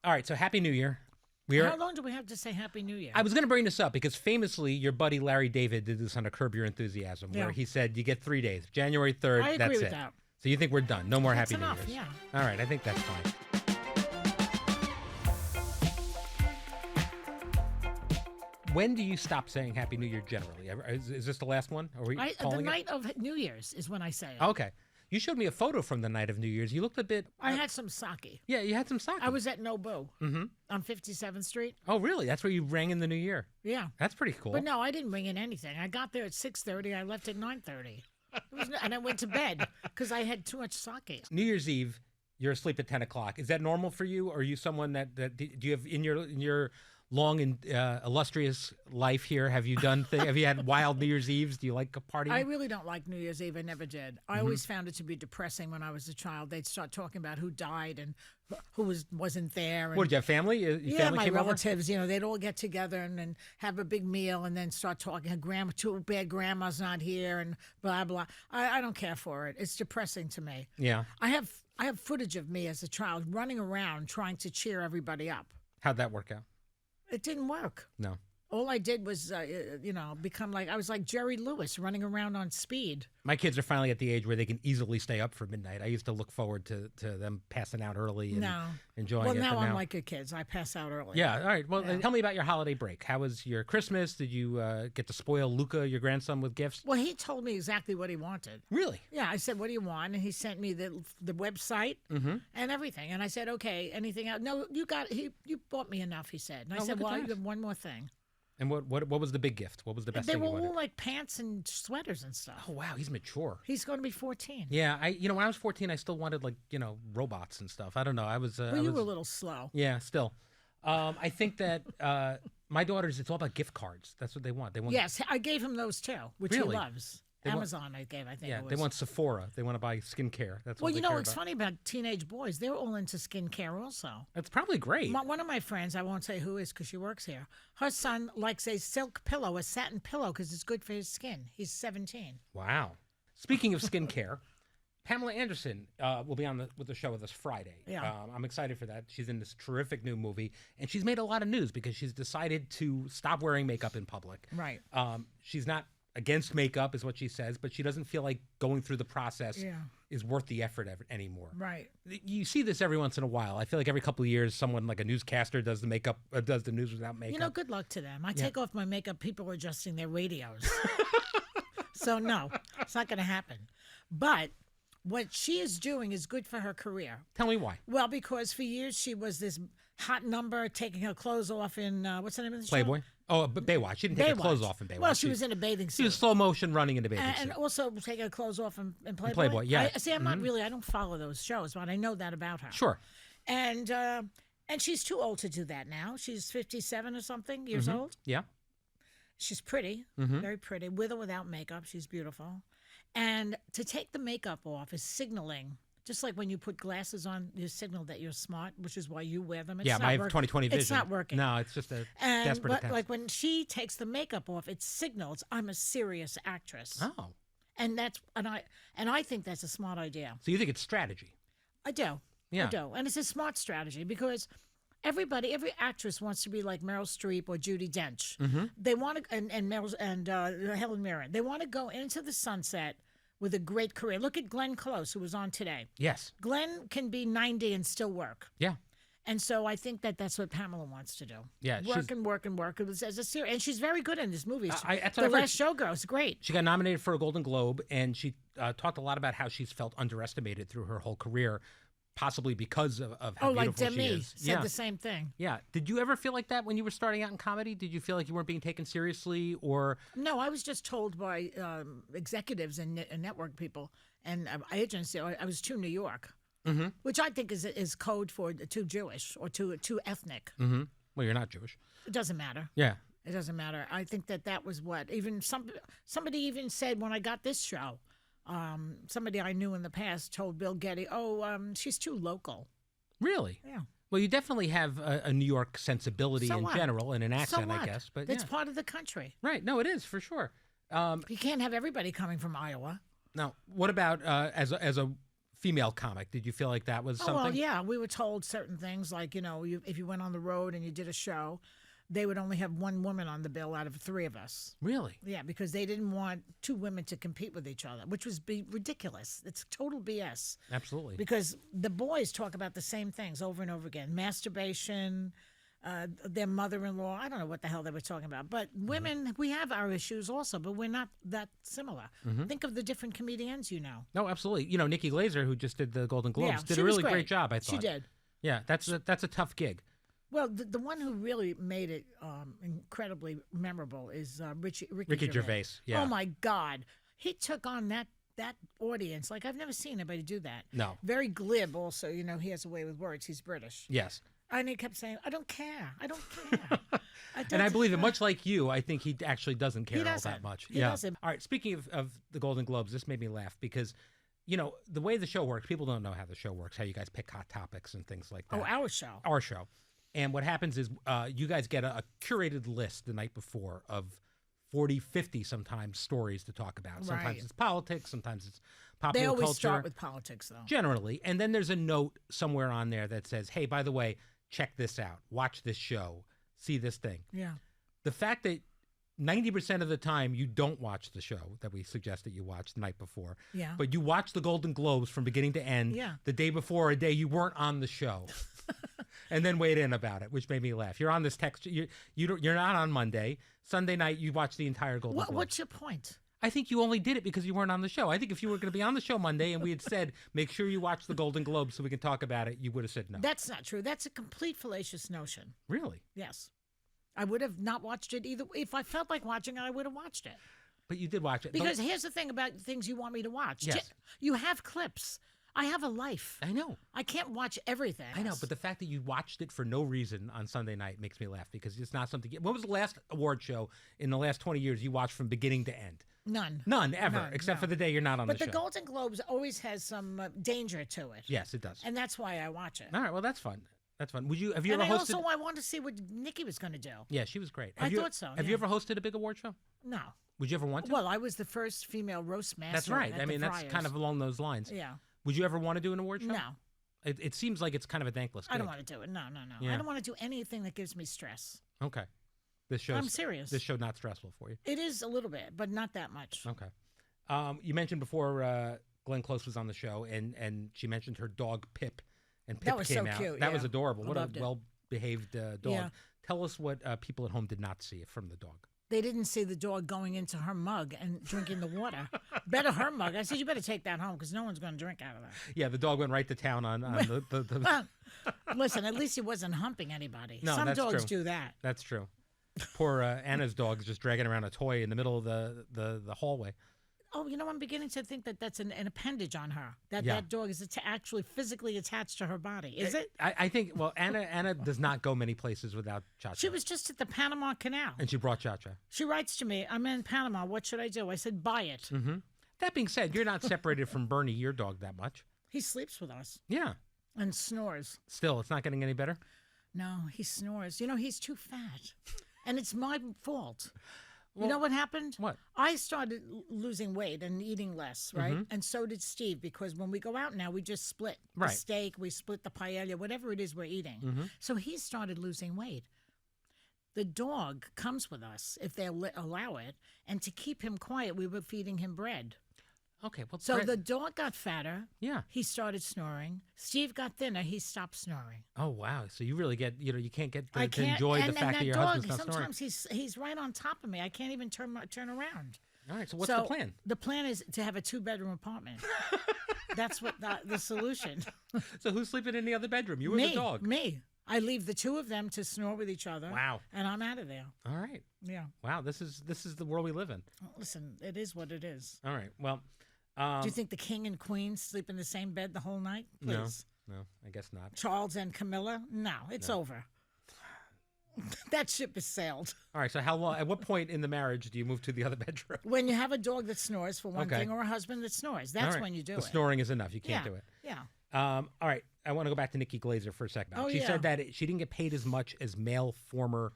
All right, so Happy New Year. How long do we have to say Happy New Year? I was going to bring this up because famously your buddy Larry David did this on a Curb Your Enthusiasm where he said you get 3 days. January 3rd, I agree that's with it. that. So you think we're done? No more That's Happy enough, New Year's? yeah. All right, I think that's fine. When do you stop saying Happy New Year generally? Is this the last one? Are we The calling night of New Year's is when I say it. Okay. You showed me a photo from the night of New Year's. You looked a bit... I had some sake. Yeah, you had some sake. I was at Nobu on 57th Street. Oh, really? That's where you rang in the New Year? Yeah. That's pretty cool. But no, I didn't ring in anything. I got there at 6:30. I left at 9:30. And I went to bed because I had too much sake. New Year's Eve, you're asleep at 10 o'clock. Is that normal for you? Or are you someone that do you have in your long and illustrious life here, have you had wild New Year's Eves? Do you like a party? I really don't like New Year's Eve. I never did. I always found it to be depressing when I was a child. They'd start talking about who died and who wasn't there. And, what, did you have family? Your family my came over? relatives, they'd all get together and have a big meal and then start talking. Too bad grandma's not here and blah, blah. I don't care for it. It's depressing to me. Yeah. I have footage of me as a child running around trying to cheer everybody up. How'd that work out? It didn't work. No. All I did was, become I was like Jerry Lewis running around on speed. My kids are finally at the age where they can easily stay up for midnight. I used to look forward to them passing out early and enjoying it. Well, now I'm like your kids. I pass out early. Yeah, all right. Well, tell me about your holiday break. How was your Christmas? Did you get to spoil Luca, your grandson, with gifts? Well, he told me exactly what he wanted. Really? Yeah, I said, what do you want? And he sent me the website and everything. And I said, okay, anything else? No, you bought me enough, he said. And I said, well, you have one more thing. And what was the big gift? What was the best thing you They wanted? were all like pants and sweaters and stuff. Oh, wow, he's mature. He's going to be 14. Yeah, when I was 14, I still wanted robots and stuff. I don't know. I was. Well, you were a little slow. Yeah, still. I think that my daughters, it's all about gift cards. That's what they want. They want. Yes, I gave him those too, which Really? he loves. Amazon, I think. Yeah, it was. they want Sephora. They want to buy skincare. That's what they care it's about. funny about teenage boys. They're all into skincare also. That's probably great. One of my friends, I won't say who is because she works here, her son likes a silk pillow, a satin pillow, because it's good for his skin. He's 17. Wow. Speaking of skincare, Pamela Anderson will be on with the show with us Friday. Yeah. I'm excited for that. She's in this terrific new movie, and she's made a lot of news because she's decided to stop wearing makeup in public. Right. She's not against makeup, is what she says, but she doesn't feel like going through the process is worth the effort anymore. Right. You see this every once in a while. I feel like every couple of years, someone like a newscaster does the makeup, does the news without makeup. Good luck to them. I take off my makeup, people are adjusting their radios. So no, it's not going to happen. But what she is doing is good for her career. Tell me why. Well, because for years she was this hot number, taking her clothes off in, what's the name of the show? Playboy? Oh, but Baywatch. She didn't take her clothes off in Baywatch. Well, she was in a bathing suit. She was slow motion running in a bathing suit. And also taking her clothes off in Playboy? Playboy, yeah. I'm not really, I don't follow those shows, but I know that about her. Sure. And she's too old to do that now. She's 57 or something years old. Yeah. She's pretty, very pretty, with or without makeup. She's beautiful. And to take the makeup off is signaling. Just like when you put glasses on, you signal that you're smart, which is why you wear them. I have 20/20 vision. It's not working. No, it's just a desperate attempt. Like when she takes the makeup off, it signals I'm a serious actress. Oh. And I think that's a smart idea. So you think it's strategy? I do. Yeah. I do. And it's a smart strategy because every actress wants to be like Meryl Streep or Judi Dench. They want to, and Helen Mirren. They want to go into the sunset with a great career. Look at Glenn Close, who was on today. Yes. Glenn can be 90 and still work. Yeah. And so I think that's what Pamela wants to do. Yeah. Work. It was as a series. And she's very good in this movie. The Last Showgirl is great. She got nominated for a Golden Globe, and she talked a lot about how she's felt underestimated through her whole career, possibly because of how beautiful she is. Said the same thing. Yeah. Did you ever feel like that when you were starting out in comedy? Did you feel like you weren't being taken seriously, or? No, I was just told by executives and network people and agents I was too New York, which I think is code for too Jewish or too ethnic. Mm-hmm. Well, you're not Jewish. It doesn't matter. Yeah. It doesn't matter. I think that was what even somebody even said when I got this show. Somebody I knew in the past told Bill Getty, she's too local. Really? Yeah. Well, you definitely have a New York sensibility general and an accent, I guess. But it's part of the country. Right. No, it is, for sure. You can't have everybody coming from Iowa. Now, what about as a female comic. Did you feel like that was something? Oh, well, yeah. We were told certain things like, if you went on the road and you did a show, they would only have one woman on the bill out of 3 of us. Really? Yeah, because they didn't want 2 women to compete with each other, which was ridiculous. It's total BS. Absolutely. Because the boys talk about the same things over and over again. Masturbation, their mother-in-law. I don't know what the hell they were talking about. But women, we have our issues also, but we're not that similar. Think of the different comedians you know. No, absolutely. Nikki Glaser, who just did the Golden Globes, Yeah, did she a was really great job, I thought. She did. Yeah, that's a tough gig. Well, the one who really made it incredibly memorable is Ricky Gervais. Yeah. Oh, my God. He took on that audience. Like, I've never seen anybody do that. No. Very glib also. He has a way with words. He's British. Yes. And he kept saying, I don't care. I don't care. And I believe it. Much like you, I think he actually doesn't care all that much. He doesn't. All right. Speaking of the Golden Globes, this made me laugh because, the way the show works, people don't know how the show works, how you guys pick hot topics and things like that. Oh, our show. Our show. And what happens is you guys get a curated list the night before of 40, 50 sometimes stories to talk about. Sometimes Right. it's politics, sometimes it's popular They always culture. start with politics, though. Generally. And then there's a note somewhere on there that says, hey, by the way, check this out. Watch this show. See this thing. Yeah. The fact that 90% of the time you don't watch the show that we suggest that you watch the night before. Yeah. But you watch the Golden Globes from beginning to end. Yeah. The day before, a day you weren't on the show. And then weighed in about it, which made me laugh. You're on this text. You're not on Monday. Sunday night, you watch the entire Golden Globes. What's your point? I think you only did it because you weren't on the show. I think if you were going to be on the show Monday and we had said, make sure you watch the Golden Globes so we can talk about it, you would have said no. That's not true. That's a complete fallacious notion. Really? Yes. I would have not watched it either. If I felt like watching it, I would have watched it. But you did watch it. Because here's the thing about things you want me to watch. Yes. You have clips. I have a life. I know. I can't watch everything. I know, but the fact that you watched it for no reason on Sunday night makes me laugh because it's not something. When was the last award show in the last 20 years you watched from beginning to end? None. None, ever, except for the day you're not on But the show. the Golden Globes always has some danger to it. Yes, it does. And that's why I watch it. All right, well, that's fun. That's fun. Have you And ever I hosted? also I wanted to see what Nikki was going to do. Yeah, she was great. I thought so, Have you ever hosted a big award show? No. Would you ever want to? Well, I was the first female roast master. That's right. at I the mean, that's Friars. kind of along those lines. Yeah. Would you ever want to do an award show? No. It seems like it's kind of a thankless gig. I don't want to do it. No. Yeah. I don't want to do anything that gives me stress. Okay. I'm serious. This show not stressful for you. It is a little bit, but not that much. Okay. You mentioned before Glenn Close was on the show, and she mentioned her dog Pip, and Pip That was came so out. cute, That yeah. was adorable. I What a loved it. well-behaved dog. Yeah. Tell us what people at home did not see from the dog. They didn't see the dog going into her mug and drinking the water. Better her mug. I said, you better take that home because no one's going to drink out of that. Yeah, the dog went right to town on the Well, listen, at least he wasn't humping anybody. No, Some that's dogs true. do that. That's true. Poor Anna's dog is just dragging around a toy in the middle of the hallway. Oh, I'm beginning to think that that's an appendage on her. That Yeah. that dog is actually physically attached to her body. Is it? I think, well, Anna does not go many places without Cha-Cha. She was just at the Panama Canal. And she brought Cha-Cha. She writes to me, I'm in Panama. What should I do? I said, buy it. Mm-hmm. That being said, you're not separated from Bernie, your dog, that much. He sleeps with us Yeah. and snores. Still, it's not getting any better? No, he snores. He's too fat. And it's my fault. You know what happened? What? I started losing weight and eating less, right? And so did Steve, because when we go out now, we just split the Right. steak, we split the paella, whatever it is we're eating. So he started losing weight. The dog comes with us if they allow it, and to keep him quiet, we were feeding him bread. Okay, well, So the dog got fatter. Yeah. He started snoring. Steve got thinner. He stopped snoring. Oh, wow. So you really get, you can't get I to can't enjoy the and fact that that your dog, husband's not snoring. sometimes he's right on top of me. I can't even turn around. All right, so what's the plan? The plan is to have a 2-bedroom apartment. That's what the solution. So who's sleeping in the other bedroom? You or the dog? Me. I leave the two of them to snore with each other. Wow. And I'm out of there. All right. Yeah. Wow, this is the world we live in. Well, listen, it is what it is. All right. Well, Do you think the king and queen sleep in the same bed the whole night? Please. no, I guess not. Charles and Camilla? No, it's over. That ship has sailed. All right, so how long? At what point in the marriage do you move to the other bedroom? When you have a dog that snores, for one Okay. thing, or a husband that snores, All that's right. when you do the it. snoring is enough. You can't Yeah. do it. Yeah. All right, I want to go back to Nikki Glaser for a second. Oh, She yeah. said that she didn't get paid as much as male former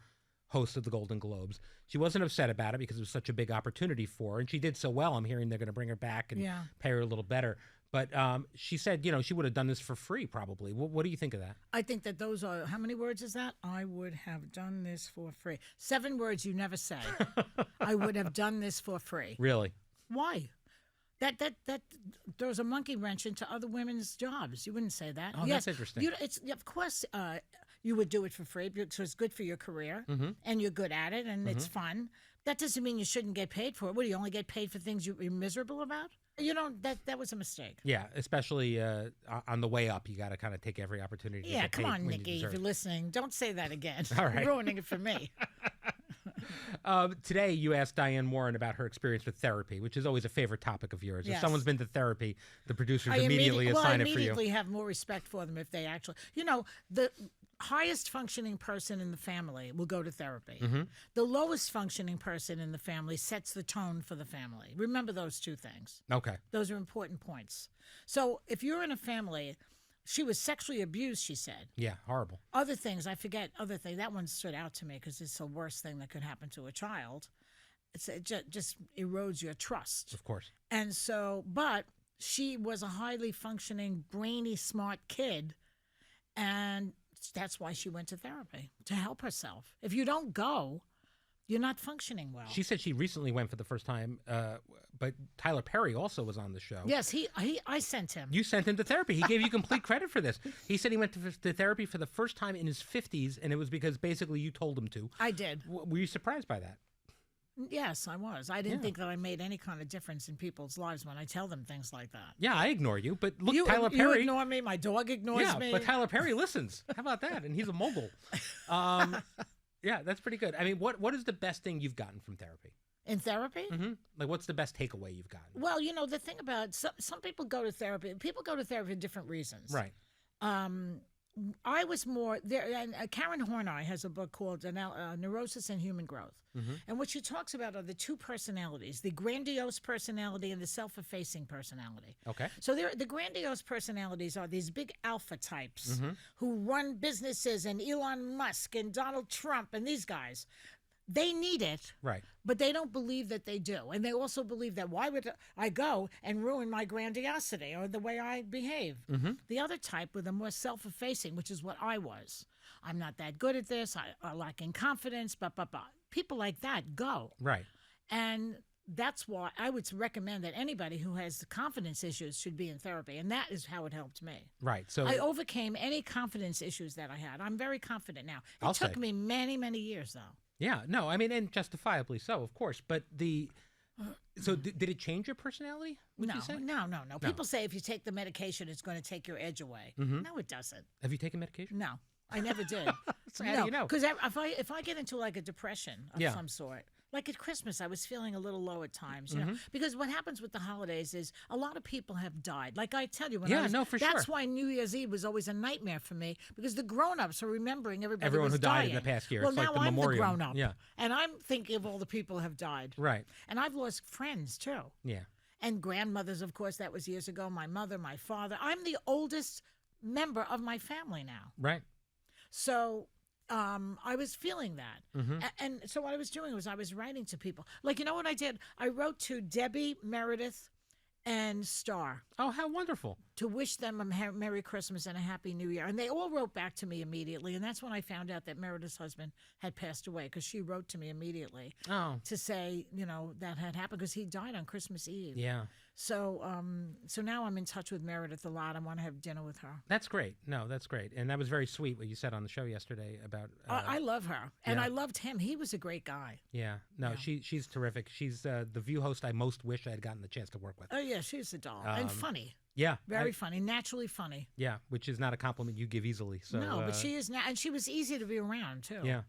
hosts of the Golden Globes. She wasn't upset about it because it was such a big opportunity for her, and she did so well. I'm hearing they're going to bring her back and Yeah. pay her a little better. But she said, she would have done this for free probably. What do you think of that? I think that those are, how many words is that? I would have done this for free. 7 words you never say. I would have done this for free. Really? Why? That throws a monkey wrench into other women's jobs. You wouldn't say that. Oh, yes, that's interesting. Of course, you would do it for free because it's good for your career and you're good at it and it's fun. That doesn't mean you shouldn't get paid for it. What, do you only get paid for things you're miserable about? That was a mistake. Yeah, especially on the way up, you got to kind of take every opportunity. Yeah, to get come paid on, when you Nikki, deserve if you're it. listening, don't say that again. All right. You're ruining it for me. Today, you asked Diane Warren about her experience with therapy, which is always a favorite topic of yours. Yes. If someone's been to therapy, the producers I immediately assign I it for you. immediately have more respect for them if they actually, the highest functioning person in the family will go to therapy. The lowest functioning person in the family sets the tone for the family. Remember those 2 things. Okay. Those are important points. So if you're in a family, she was sexually abused, she said. Yeah, horrible. Other things, I forget other things. That one stood out to me because it's the worst thing that could happen to a child. It just erodes your trust. Of course. And so, but she was a highly functioning, brainy, smart kid. And that's why she went to therapy, to help herself. If you don't go, you're not functioning well. She said she recently went for the first time, but Tyler Perry also was on the show. Yes, I sent him. You sent him to therapy. He gave you complete credit for this. He said he went to therapy for the first time in his 50s, and it was because basically you told him to. I did. Were you surprised by that? Yes, I was. I didn't think that I made any kind of difference in people's lives when I tell them things like that. Yeah, I ignore you, but look, You Tyler Perry. You ignore me. My dog ignores me. But Tyler Perry listens. How about that? And he's a mogul. Yeah, that's pretty good. I mean, what is the best thing you've gotten from therapy? In therapy? Like, what's the best takeaway you've gotten? Well, the thing about some people go to therapy. People go to therapy for different reasons. Right. I was more there, and Karen Horney has a book called Neurosis and Human Growth. And what she talks about are the 2 personalities, the grandiose personality and the self-effacing personality. Okay. So the grandiose personalities are these big alpha types who run businesses, and Elon Musk and Donald Trump and these guys. They need it, Right. but they don't believe that they do. And they also believe that why would I go and ruin my grandiosity or the way I behave? The other type were the more self-effacing, which is what I was. I'm not that good at this. I lack in confidence, People like that go. Right. And that's why I would recommend that anybody who has confidence issues should be in therapy. And that is how it helped me. Right. So I overcame any confidence issues that I had. I'm very confident now. It took me many, many years, though. Yeah, no, I mean, and justifiably so, of course. But so did it change your personality? Would you say? No. People say if you take the medication, it's going to take your edge away. No, it doesn't. Have you taken medication? No, I never did. So how do you know? Because if I get into like a depression of some sort, like at Christmas, I was feeling a little low at times, because what happens with the holidays is a lot of people have died. Like I tell you, that's why New Year's Eve was always a nightmare for me, because the grown-ups are remembering everyone who died in the past year. Well, it's now like the I'm memoriam. the grown-up, Yeah. and I'm thinking of all the people who have died. Right. And I've lost friends too. Yeah. And grandmothers, of course, that was years ago. My mother, my father. I'm the oldest member of my family now. Right. So I was feeling that. And so what I was doing was I was writing to people. Like, you know what I did? I wrote to Debbie, Meredith, and Star Oh, how wonderful. to wish them a Merry Christmas and a Happy New Year. And they all wrote back to me immediately. And that's when I found out that Meredith's husband had passed away, because she wrote to me immediately Oh. to say, that had happened, because he died on Christmas Eve. Yeah. So so now I'm in touch with Meredith a lot. I want to have dinner with her. That's great. No, that's great. And that was very sweet what you said on the show yesterday about I love her. And yeah. I loved him. He was a great guy. Yeah. No, Yeah. she's terrific. She's the View host I most wish I had gotten the chance to work with. Oh, yeah, she's a doll. And funny. Yeah. Very funny. Naturally funny. Yeah, which is not a compliment you give easily. So No, but she is now. And she was easy to be around, too. Yeah.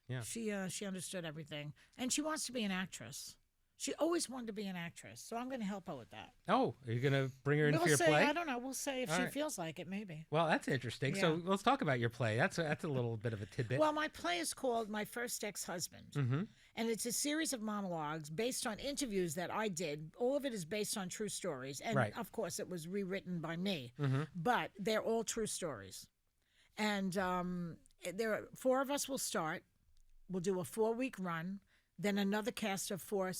Yeah. She understood everything. And she wants to be an actress. She always wanted to be an actress. So I'm going to help her with that. Oh, are you going to bring her in for your play? I don't know. We'll say if All she right. feels like it, maybe. Well, that's interesting. Yeah. So let's talk about your play. That's a little bit of a tidbit. Well, my play is called My First Ex-Husband. And it's a series of monologues based on interviews that I did. All of it is based on true stories. And, Right. of course, it was rewritten by me. But they're all true stories. And there are 4 of us will start. We'll do a 4-week run. Then another cast of 4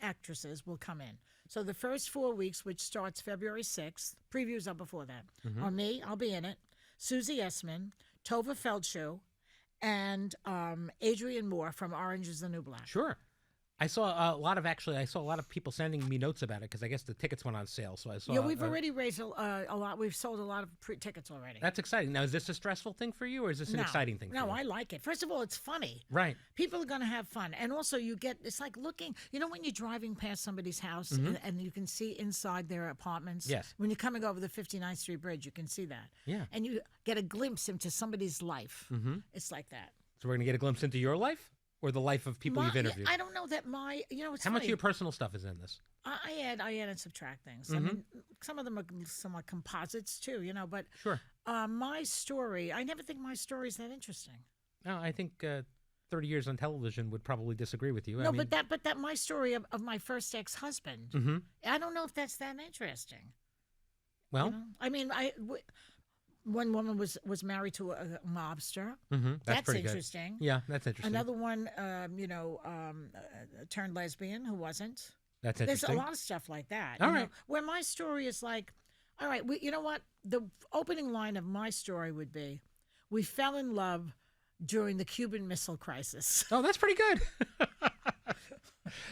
actresses will come in. So the first 4 weeks, which starts February 6th, previews are before that, are me, I'll be in it, Susie Essman, Tova Feldshuh, and Adrian Moore from Orange is the New Black. Sure. I saw a lot of people sending me notes about it because I guess the tickets went on sale. So I saw. Yeah, we've already raised a lot. We've sold a lot of tickets already. That's exciting. Now, is this a stressful thing for you, or is this an exciting thing for you? No, I like it. First of all, it's funny. Right. People are going to have fun. And also, it's like looking, when you're driving past somebody's house and you can see inside their apartments. Yes. When you're coming over the 59th Street Bridge, you can see that. Yeah. And you get a glimpse into somebody's life. Mm-hmm. It's like that. So we're going to get a glimpse into your life? Or the life of people you've interviewed? I don't know that it's How much funny. of your personal stuff is in this? I add and subtract things. I mean, some of them are somewhat composites too, but Sure. My story, I never think my story is that interesting. No, I think 30 years on television would probably disagree with you. No, but that my story of my first ex-husband, I don't know if that's that interesting. Well, I mean, one woman was married to a mobster. That's pretty interesting. Good. Yeah, that's interesting. Another one, turned lesbian who wasn't. That's interesting. There's a lot of stuff like that. All right. Where my story is like, all right, you know what? The opening line of my story would be, we fell in love during the Cuban Missile Crisis. Oh, that's pretty good.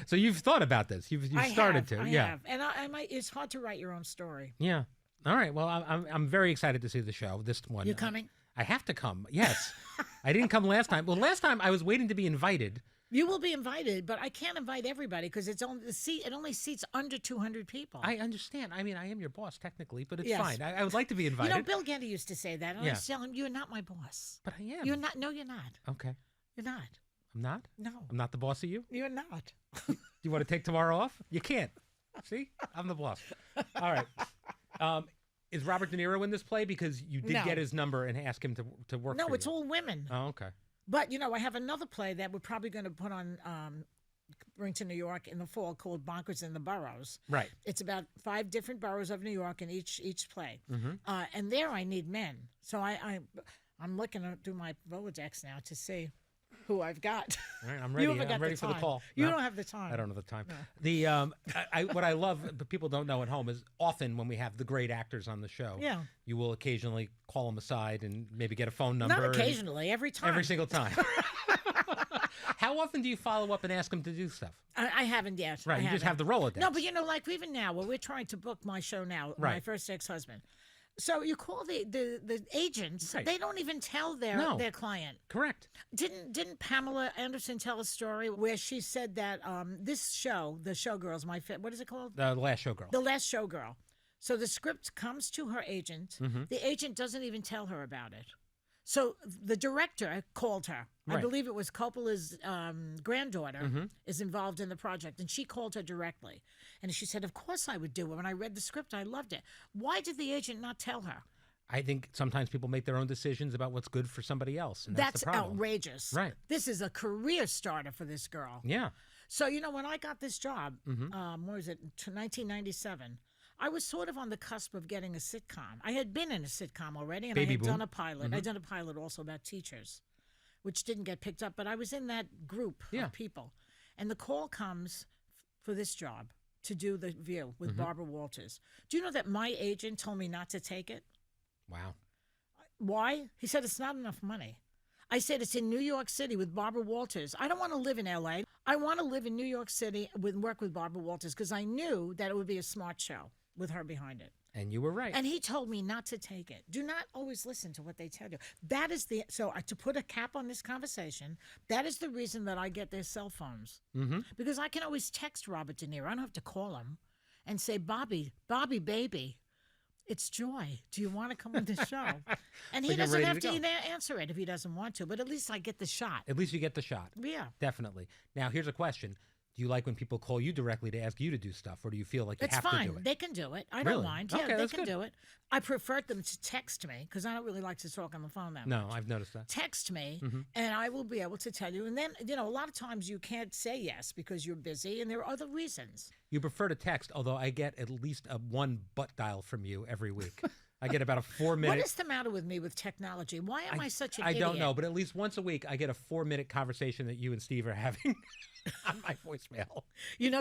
So you've thought about this. You've started to. I Yeah. have. And I might. It's hard to write your own story. Yeah. All right. Well, I'm very excited to see the show. This one. You coming? I have to come. Yes. I didn't come last time. Well, last time I was waiting to be invited. You will be invited, but I can't invite everybody because it only seats under 200 people. I understand. I mean, I am your boss technically, but it's Yes. fine. I would like to be invited. Bill Getty used to say that. And I was telling him, you're not my boss. But I am. You're not. No, you're not. Okay. You're not. I'm not? No. I'm not the boss of you? You're not. Do you want to take tomorrow off? You can't. See? I'm the boss. All right. Is Robert De Niro in this play? Because you did get his number and ask him to work for you. No, it's all women. Oh, okay. But, I have another play that we're probably going to put on, bring to New York in the fall called Bonkers in the Boroughs. Right. It's about 5 different boroughs of New York in each play. And there I need men. So I'm looking to do my Rolodex now to see who I've got. All right, I'm ready. I'm ready for the call. You don't have the time. I don't have the time. No. The what I love, but people don't know at home, is often when we have the great actors on the show, you will occasionally call them aside and maybe get a phone number. Not occasionally, every time. Every single time. How often do you follow up and ask them to do stuff? I haven't yet. Right, you just have the Rolodex. No, but like even now, we're trying to book my show now, my first ex-husband. So you call the agents. Right. They don't even tell their client. Correct. Didn't Pamela Anderson tell a story where she said that this show, The Showgirls, what is it called? The Last Showgirl. The Last Showgirl. So the script comes to her agent. The agent doesn't even tell her about it. So the director called her. I believe it was Coppola's granddaughter is involved in the project, and she called her directly. And she said, of course I would do it. When I read the script, I loved it. Why did the agent not tell her? I think sometimes people make their own decisions about what's good for somebody else. And that's the problem. Outrageous. Right. This is a career starter for this girl. Yeah. So, when I got this job, what was it, 1997, I was sort of on the cusp of getting a sitcom. I had been in a sitcom already, and I had done a pilot. I'd done a pilot also about teachers, which didn't get picked up, but I was in that group of people. And the call comes for this job to do The View with Barbara Walters. Do you know that my agent told me not to take it? Wow. Why? He said it's not enough money. I said it's in New York City with Barbara Walters. I don't want to live in L.A. I want to live in New York City and work with Barbara Walters because I knew that it would be a smart show with her behind it. And you were right. And he told me not to take it. Do not always listen to what they tell you. That is to put a cap on this conversation, that is the reason that I get their cell phones. Because I can always text Robert De Niro. I don't have to call him and say, Bobby, baby, it's Joy. Do you want to come on the show? And he doesn't have to answer it if he doesn't want to, but at least I get the shot. At least you get the shot. Yeah. Definitely. Now, here's a question. Do you like when people call you directly to ask you to do stuff, or do you feel like you have to do it? It's fine. They can do it. I don't mind. Yeah, they can do it. I prefer them to text me because I don't really like to talk on the phone that much. No, I've noticed that. Text me, and I will be able to tell you. And then, a lot of times you can't say yes because you're busy, and there are other reasons. You prefer to text, although I get at least one butt dial from you every week. I get about a 4-minute. What is the matter with me with technology? Why am I such an idiot? I don't know, but at least once a week I get a 4-minute conversation that you and Steve are having on my voicemail.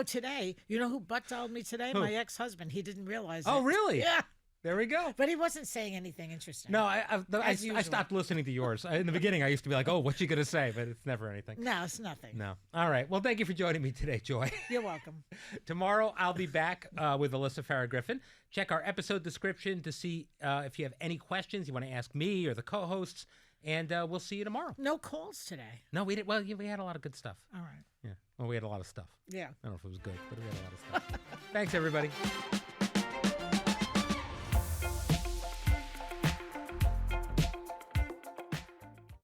Today, who butt dialed me today? Who? My ex-husband. He didn't realize Oh, it. really? Yeah. There we go. But he wasn't saying anything interesting. No, I usual. stopped listening to yours. In the beginning, I used to be like, oh, what's she going to say? But it's never anything. No, it's nothing. No. All right. Well, thank you for joining me today, Joy. You're welcome. Tomorrow, I'll be back with Alyssa Farrah-Griffin. Check our episode description to see if you have any questions you want to ask me or the co-hosts. And we'll see you tomorrow. No calls today. No, we did. Well, we had a lot of good stuff. All right. Yeah. Well, we had a lot of stuff. Yeah. I don't know if it was good, but we had a lot of stuff. Thanks, everybody.